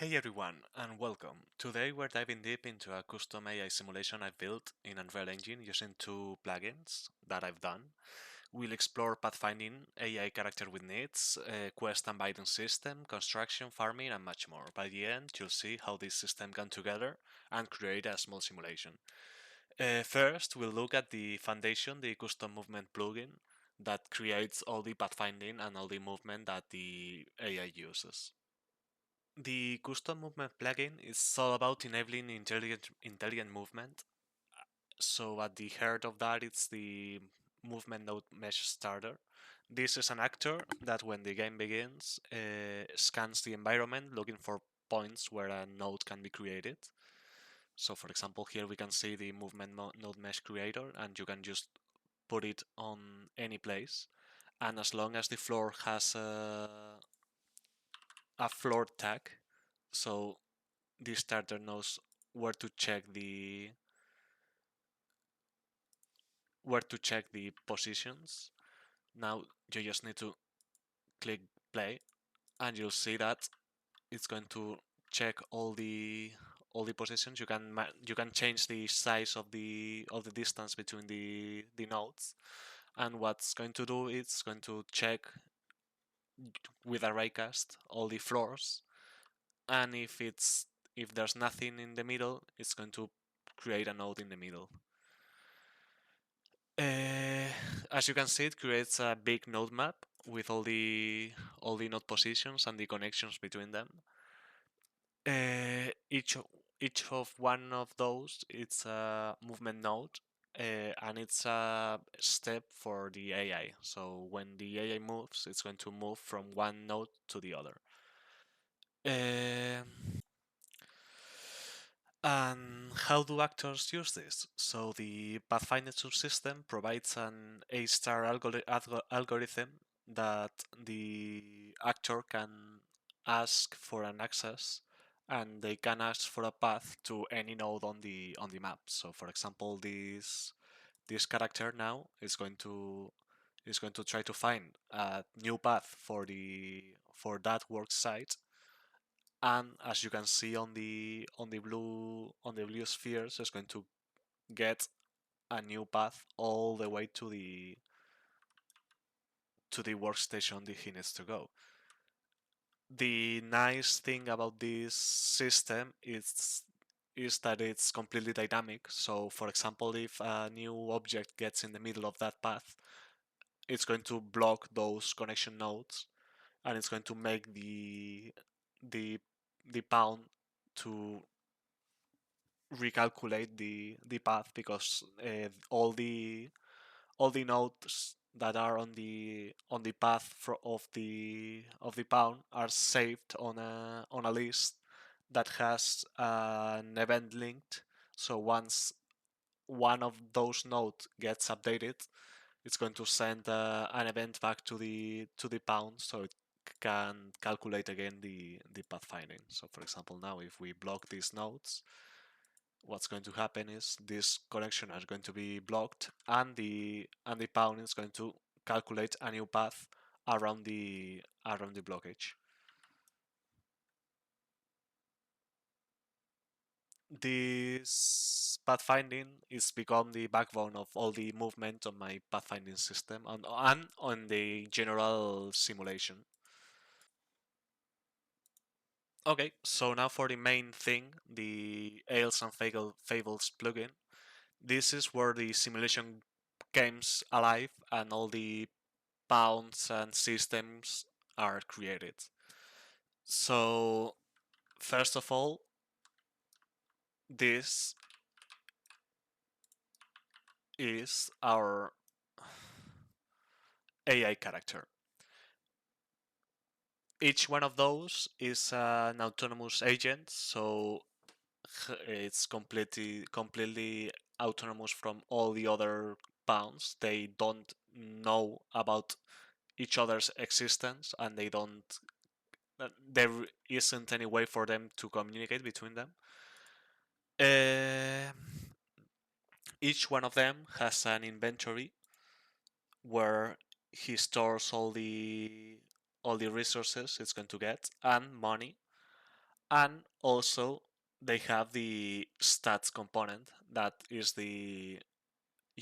Hey everyone, and welcome. Today we're diving deep into a custom AI simulation I've built in Unreal Engine using two plugins that I've done. We'll explore pathfinding, AI character with needs, quest and binding system, construction, farming, and much more. By the end, you'll see how this system come together and create a small simulation. First, we'll look at the foundation, the custom movement plugin that creates all the pathfinding and all the movement that the AI uses. The custom movement plugin is all about enabling intelligent movement. So at the heart of that, it's the movement node mesh starter. This is an actor that when the game begins, scans the environment looking for points where a node can be created. So for example, here we can see the movement node mesh creator, and you can just put it on any place. And as long as the floor has a floor tag, so the starter knows where to check the positions. Now you just need to click play, and you'll see that it's going to check all the positions. You can change the size of the distance between the nodes, and what's going to do is going to check with a raycast all the floors, and if there's nothing in the middle, it's going to create a node in the middle. Uh, as you can see, it creates a big node map with all the node positions and the connections between them. Each of one of those it's a movement node, and it's a step for the AI. So when the AI moves, it's going to move from one node to the other. Uh, And how do actors use this? So the Pathfinder subsystem provides an A-star algorithm that the actor can ask for an access, and they can ask for a path to any node on the map. So for example, this character now is going to try to find a new path for that work site, and as you can see on the blue spheres, it's going to get a new path all the way to the workstation that he needs to go. The nice thing about this system is that it's completely dynamic. So for example, if a new object gets in the middle of that path, it's going to block those connection nodes, and it's going to make the the pound to recalculate the path, because all the nodes that are on the path of the pawn are saved on a list that has an event linked. So once one of those nodes gets updated, it's going to send an event back to the pawn, so it can calculate again the pathfinding. So for example, now if we block these nodes, what's going to happen is this connection is going to be blocked, and the pawn is going to calculate a new path around the blockage. This pathfinding is become the backbone of all the movement on my pathfinding system and on the general simulation. Okay, so now for the main thing, the Ales and Fables plugin. This is where the simulation comes alive and all the bounds and systems are created. So, first of all, this is our AI character. Each one of those is an autonomous agent, so it's completely autonomous from all the other bounds. They don't know about each other's existence, and there isn't any way for them to communicate between them. Uh, each one of them has an inventory where he stores all the resources it's going to get and money, And also they have the stats component that is the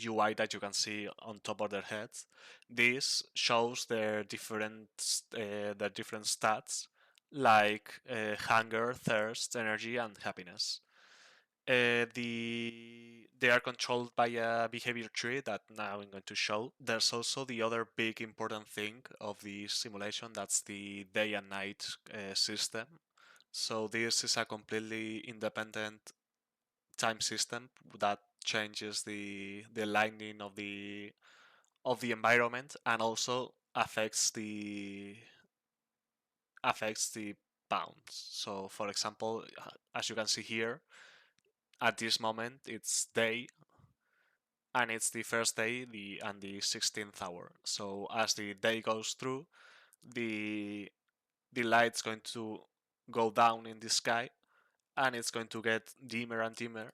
UI that you can see on top of their heads. This shows their different stats like hunger, thirst, energy, and happiness. They are controlled by a behavior tree that now I'm going to show. There's also the other big important thing of the simulation, that's the day and night system. So this is a completely independent time system that changes the lighting of the environment and also affects the bounds. So for example, as you can see here, at this moment it's day and it's the first day and the 16th hour. So as the day goes through, the the light's going to go down in the sky and it's going to get dimmer and dimmer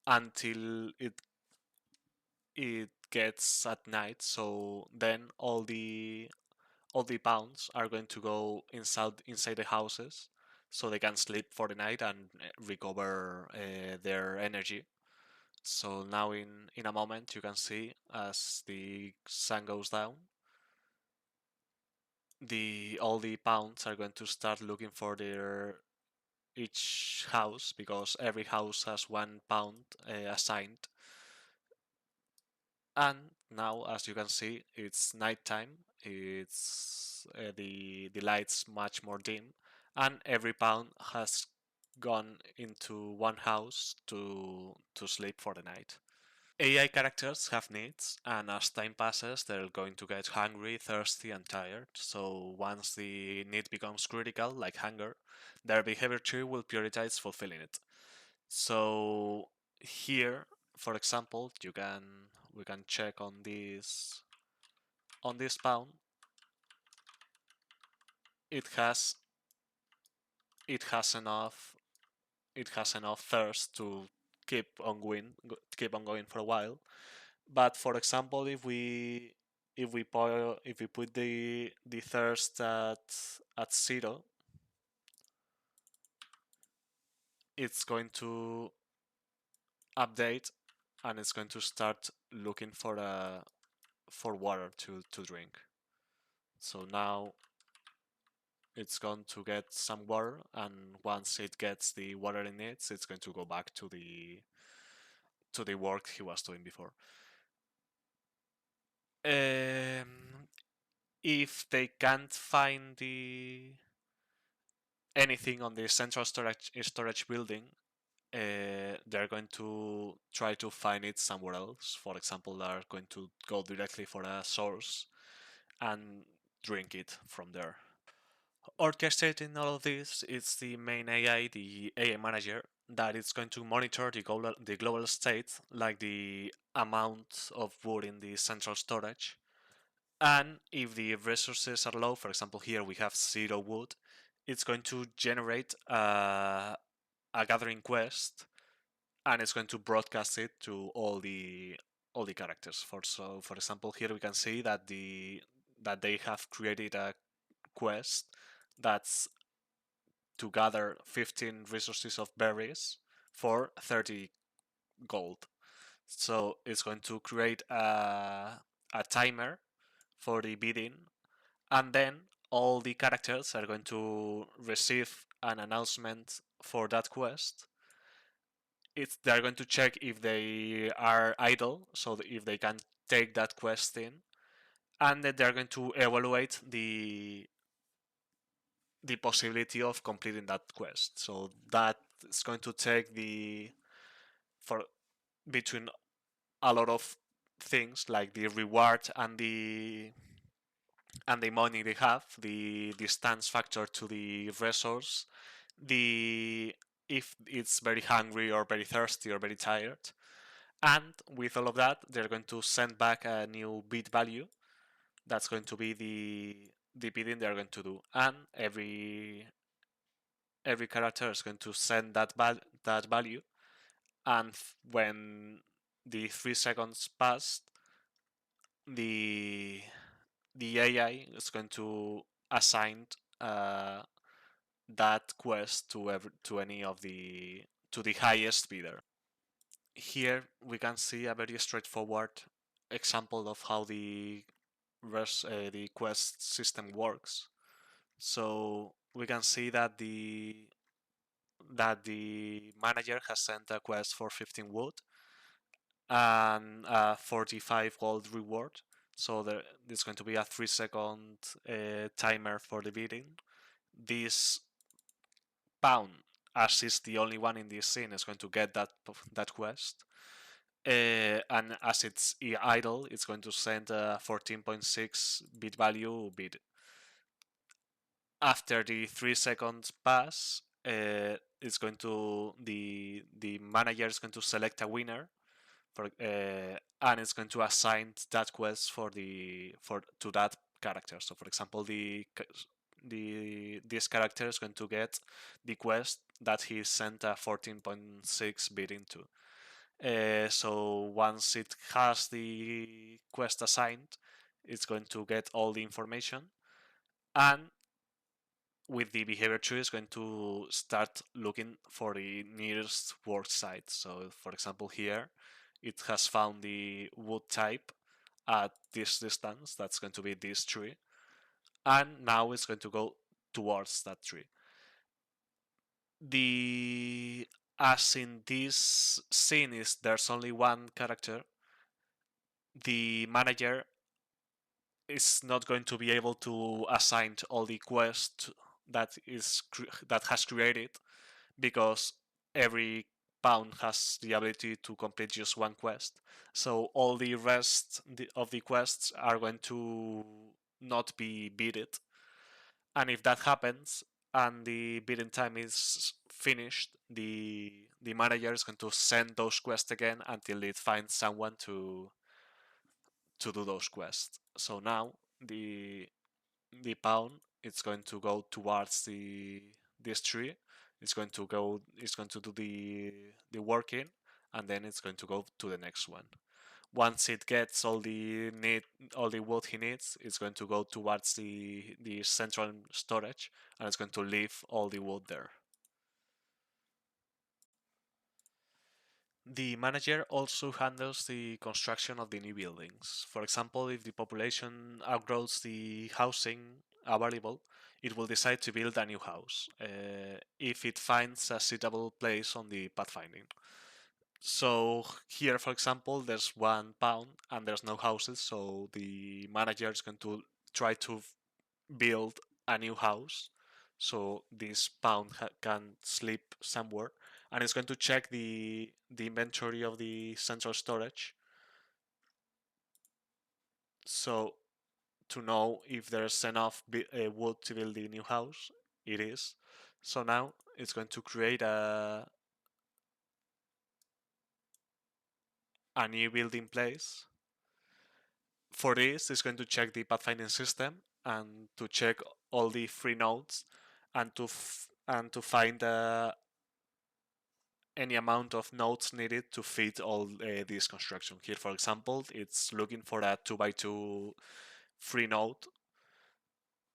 until it gets at night. So then all the pounds are going to go inside the houses so they can sleep for the night and recover their energy. So now in a moment you can see as the sun goes down, the all the pounds are going to start looking for their each house because every house has 1 pound assigned. And now, as you can see, it's nighttime. It's the lights much more dim, and every pound has gone into one house to sleep for the night. AI characters have needs, and as time passes, they're going to get hungry, thirsty, and tired. So once the need becomes critical, like hunger, their behavior tree will prioritize fulfilling it. So here, for example, you can we can check on this pound. It has it has enough it has enough thirst to keep on going for a while. But for example, if we put the thirst at 0, it's going to update and it's going to start looking for water to drink. So now it's going to get some water, and once it gets the water it needs, it's going to go back to the work he was doing before. If they can't find the anything on the central storage building, they're going to try to find it somewhere else. For example, they're going to go directly for a source and drink it from there. Orchestrating all of this is the main AI, the AI manager, that is going to monitor the global state, like the amount of wood in the central storage. And if the resources are low, for example, here we have 0 wood, it's going to generate a gathering quest, and it's going to broadcast it to all the characters. For example, here we can see that they have created a quest that's to gather 15 resources of berries for 30 gold. So it's going to create a timer for the bidding, and then all the characters are going to receive an announcement for that quest. They're going to check if they are idle, so if they can take that quest in, and then they're going to evaluate the possibility of completing that quest. So that is going to take the for between a lot of things like the reward and the money they have, the distance factor to the resource, the if it's very hungry or very thirsty or very tired. And with all of that, they're going to send back a new bid value. That's going to be the bidding they're going to do, and every character is going to send that value. And when the 3 seconds pass, the the AI is going to assign uh, that quest to any of the highest bidder. Here we can see a very straightforward example of how the quest system works. So we can see that the manager has sent a quest for 15 wood and a 45 gold reward. So there's going to be a 3-second timer for the bidding. This pound, as is the only one in this scene, is going to get that quest. And as it's idle, it's going to send a 14.6 bit value bid. After the 3 seconds pass, it's going to the manager is going to select a winner and it's going to assign that quest for to that character. So, for example, this character is going to get the quest that he sent a 14.6 bit into. So once it has the quest assigned, it's going to get all the information, and with the behavior tree, it's going to start looking for the nearest work site. So, for example, here it has found the wood type at this distance. That's going to be this tree, and now it's going to go towards that tree. The As in this scene is there's only one character, the manager is not going to be able to assign all the quests that has created, because every pound has the ability to complete just one quest. So all the rest of the quests are going to not be beaten. And if that happens and the bidding time is finished, the manager is going to send those quests again until it finds someone to do those quests. So now the pawn it's going to go towards this tree. It's going to do the working, and then it's going to go to the next one. Once it gets all the wood he needs, it's going to go towards the central storage, and it's going to leave all the wood there. The manager also handles the construction of the new buildings. For example, if the population outgrows the housing available, it will decide to build a new house if it finds a suitable place on the pathfinding. So here, for example, there's 1 pound and there's no houses, so the manager is going to try to build a new house so this pound can sleep somewhere, and it's going to check the inventory of the central storage, so to know if there's enough wood to build the new house. It is. So now it's going to create a new building place. For this, it's going to check the pathfinding system and to check all the free nodes, and to find any amount of nodes needed to fit all this construction. Here, for example, it's looking for a 2x2 free node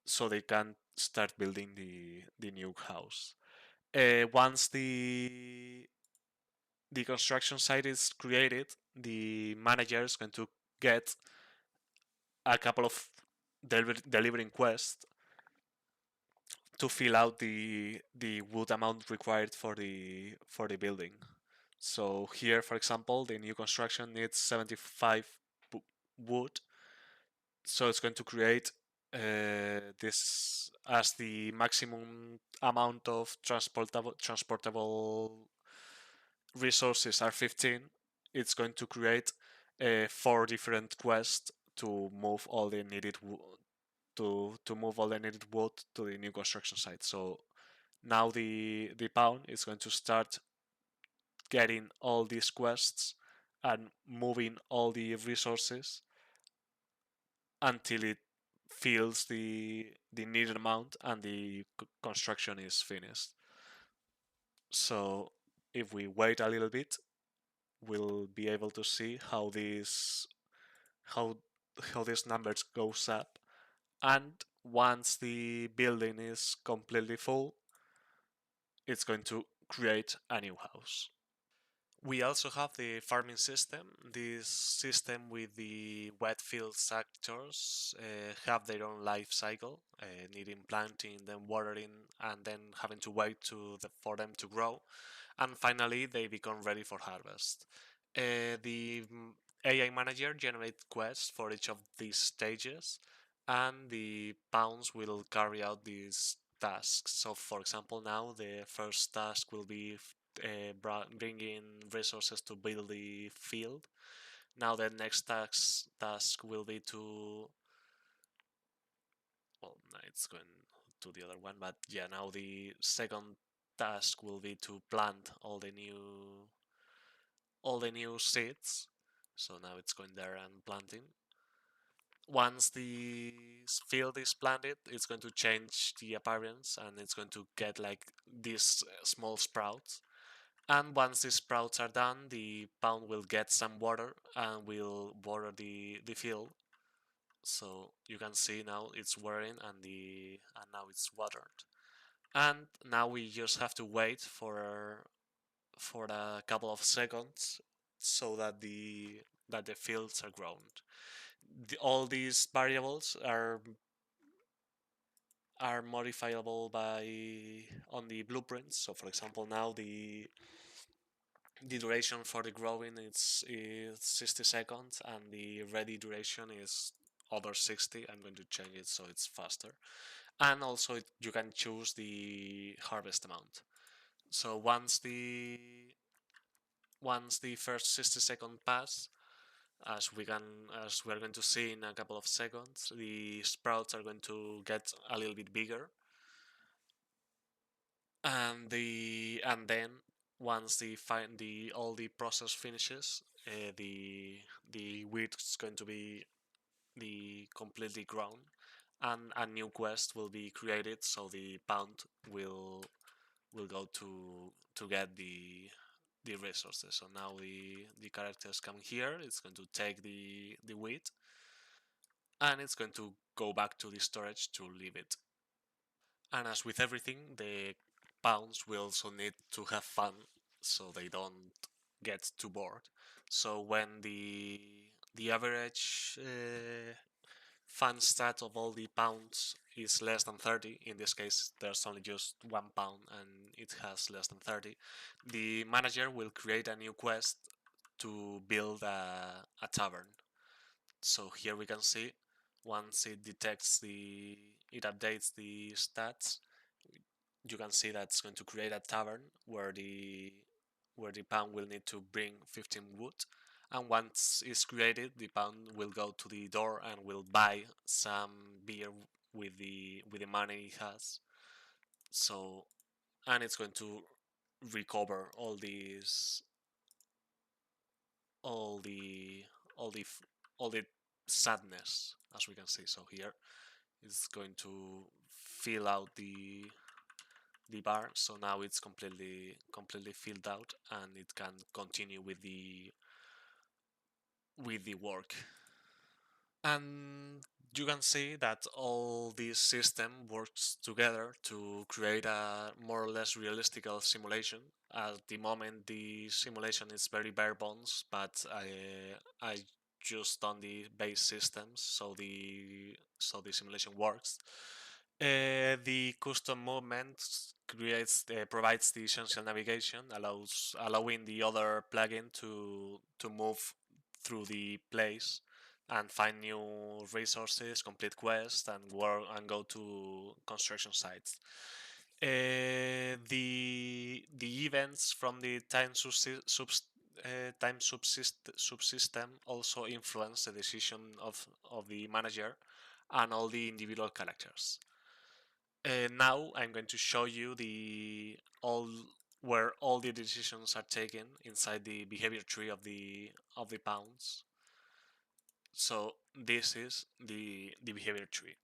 so they can start building the new house. Once the construction site is created, the manager is going to get a couple of delivering quests to fill out the wood amount required for the building. So here, for example, the new construction needs 75 wood, so it's going to create this as the maximum amount of transportable resources are 15. It's going to create 4 different quests to move all the needed to move all the needed wood to the new construction site. So now the pound is going to start getting all these quests and moving all the resources until it fills the needed amount and the construction is finished. So if we wait a little bit, we'll be able to see how how this numbers goes up. And once the building is completely full, it's going to create a new house. We also have the farming system. This system with the wet field sectors have their own life cycle, needing planting, then watering, and then having to wait for them to grow. And finally, they become ready for harvest. The AI manager generates quests for each of these stages, and the pawns will carry out these tasks. So, for example, now the first task will be bringing resources to build the field. Now the next task will be to, well, no, it's going to the other one, but yeah, now the second task will be to plant all the new seeds. So now it's going there and planting. Once the field is planted, it's going to change the appearance and it's going to get like these small sprouts. And once the sprouts are done, the pound will get some water and will water the field. So you can see now it's watering and now it's watered. And now we just have to wait for a couple of seconds so that the fields are grown. All these variables are modifiable by on the blueprints. So for example, now the duration for the growing is 60 seconds and the ready duration is over 60. I'm going to change it so it's faster. And also you can choose the harvest amount. So once the first 60-second pass, as we're going to see in a couple of seconds, the sprouts are going to get a little bit bigger, and then once the all the process finishes, the wheat is going to be the completely grown, and a new quest will be created. So the pound will go to get the resources. So now the characters come here. It's going to take the wheat, and it's going to go back to the storage to leave it. And as with everything, the pounds will also need to have fun so they don't get too bored. So when the average fun stat of all the pounds is less than 30, in this case there's only just 1 pound and it has less than 30, the manager will create a new quest to build a tavern. So here we can see once it updates the stats, you can see that it's going to create a tavern where the pound will need to bring 15 wood, and once it's created, the pound will go to the door and will buy some beer with the money he has. So, and it's going to recover all the all the all the sadness, as we can see. So here it's going to fill out the bar, so now it's completely filled out and it can continue with the work. And you can see that all this system works together to create a more or less realistic simulation. At the moment, the simulation is very bare bones, but I just done the base systems, so the simulation works. The custom movement provides the essential navigation, allowing the other plugin to move through the place and find new resources, complete quests, and work and go to construction sites. The events from the time subsystem also influence the decision of the manager and all the individual characters. Now I'm going to show you the all where all the decisions are taken inside the behavior tree of the pounds. So this is the behavior tree.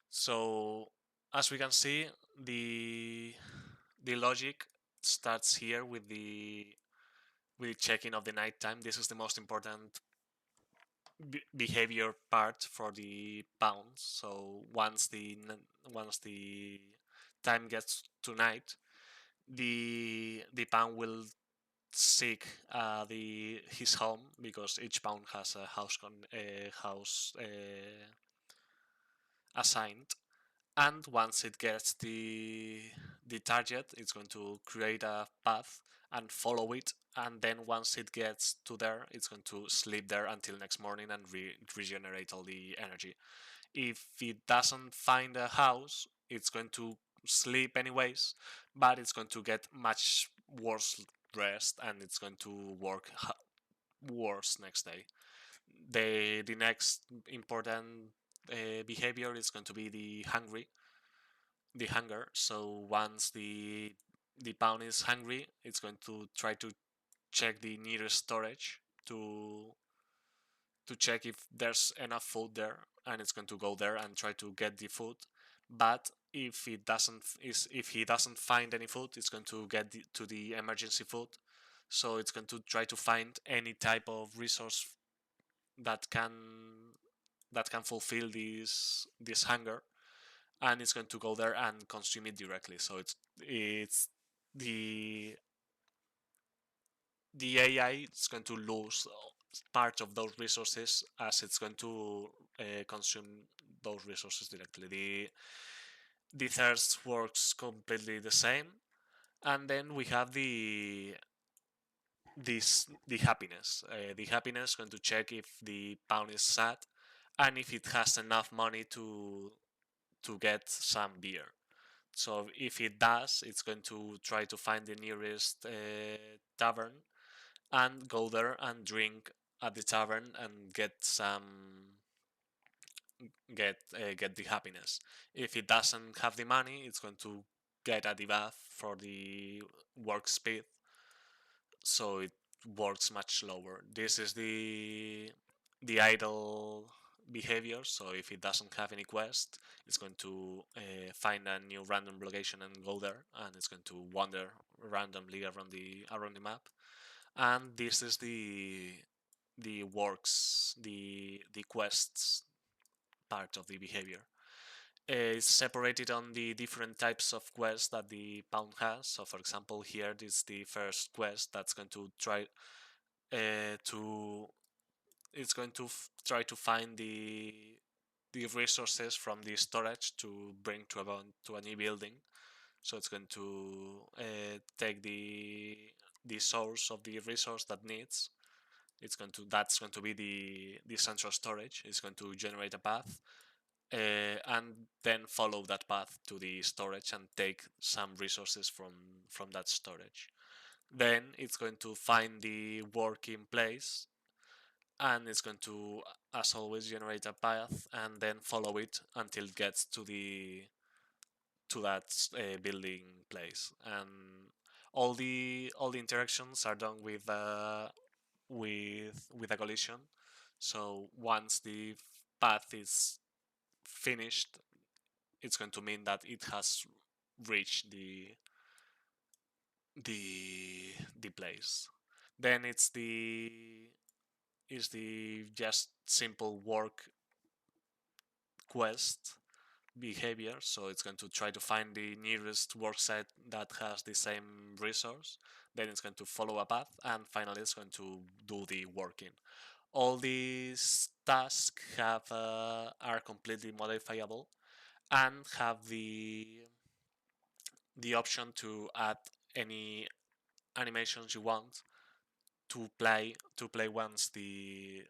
So as we can see, the logic starts here with checking of the nighttime. This is the most important behavior part for the pounds. So once the time gets to night, the pawn will seek the his home because each pawn has a house assigned, and once it gets the target, it's going to create a path and follow it, and then once it gets to there, it's going to sleep there until next morning and regenerate all the energy. If it doesn't find a house, it's going to sleep anyways, but it's going to get much worse rest and it's going to work worse next day. The next important behavior is going to be the hunger. So once the pawn is hungry, it's going to try to check the nearest storage to to check if there's enough food there, and it's going to go there and try to get the food. But if he doesn't find any food, it's going to get to the emergency food. So it's going to try to find any type of resource that can fulfill this hunger, and it's going to go there and consume it directly. So it's the the AI is going to lose part of those resources as it's going to consume those resources directly. The thirst works completely the same, and then we have the happiness. The happiness is going to check if the pawn is sad and if it has enough money to get some beer. So if it does, it's going to try to find the nearest tavern and go there and drink at the tavern and get the happiness. If it doesn't have the money, it's going to get a debuff for the work speed, so it works much slower. This is the idle behavior. So if it doesn't have any quest, it's going to find a new random location and go there, and it's going to wander randomly around the map. And this is the works the quests part of the behavior. It's separated on the different types of quests that the pound has. So for example, here this is the first quest that's going to try to it's going to try to find the resources from the storage to bring to a new building. So it's going to take the source of the resource that needs. That's going to be the central storage. It's going to generate a path and then follow that path to the storage and take some resources from that storage. Then it's going to find the working place, and it's going to, as always, generate a path and then follow it until it gets to that building place. And all the interactions are done with a collision. So once the path is finished, it's going to mean that it has reached the place. Then it's the just simple work quest behavior. So it's going to try to find the nearest work site that has the same resource. Then it's going to follow a path, and finally it's going to do the working. All these tasks are completely modifiable and have the option to add any animations you want to play once the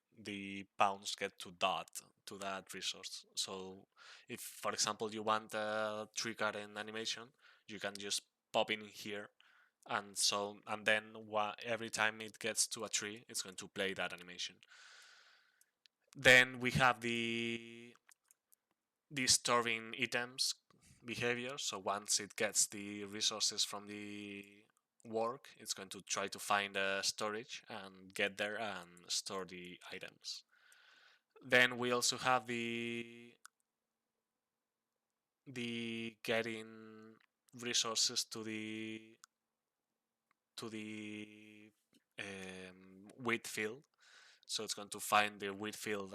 pounds get to that resource. So if, for example, you want a tree garden animation, you can just pop in here, and then every time it gets to a tree, it's going to play that animation. Then we have the storing items behavior. So once it gets the resources from the work, it's going to try to find a storage and get there and store the items. Then we also have the getting resources to the wheat field. So it's going to find the wheat field,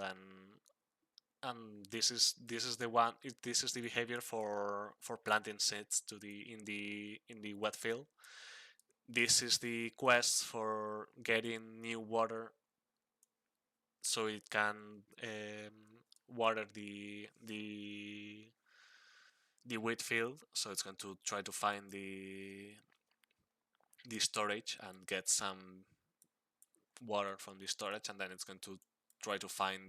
and this is the one. This is the behavior for planting seeds in the wet field. This is the quest for getting new water so it can water the wheat field. So it's going to try to find the storage and get some water from the storage, and then it's going to try to find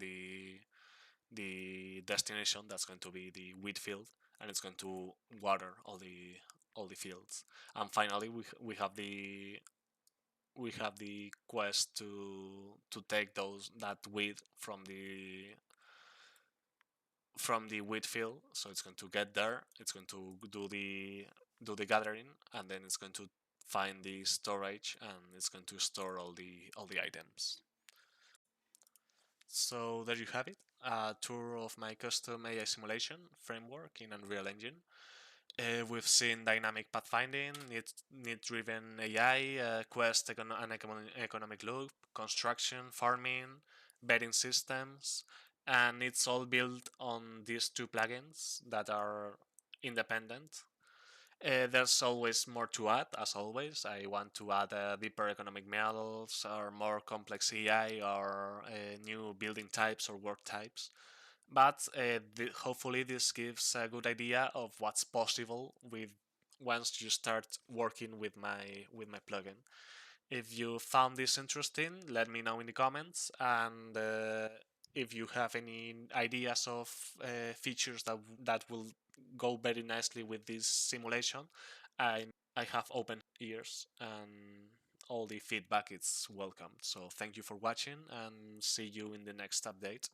the destination that's going to be the wheat field, and it's going to water all the fields. And finally, we have the quest to take that wheat from the wheat field. So it's going to get there. It's going to do the gathering, and then it's going to find the storage, and it's going to store all the items. So there you have it, a tour of my custom AI simulation framework in Unreal Engine. We've seen dynamic pathfinding, need-driven AI, quest and economic loop, construction, farming, betting systems, and it's all built on these two plugins that are independent. There's always more to add, as always. I want to add deeper economic models, or more complex AI, or new building types or work types. But hopefully, this gives a good idea of what's possible with once you start working with my plugin. If you found this interesting, let me know in the comments. And if you have any ideas of features that will go very nicely with this simulation, I have open ears, and all the feedback is welcome. So thank you for watching, and see you in the next update.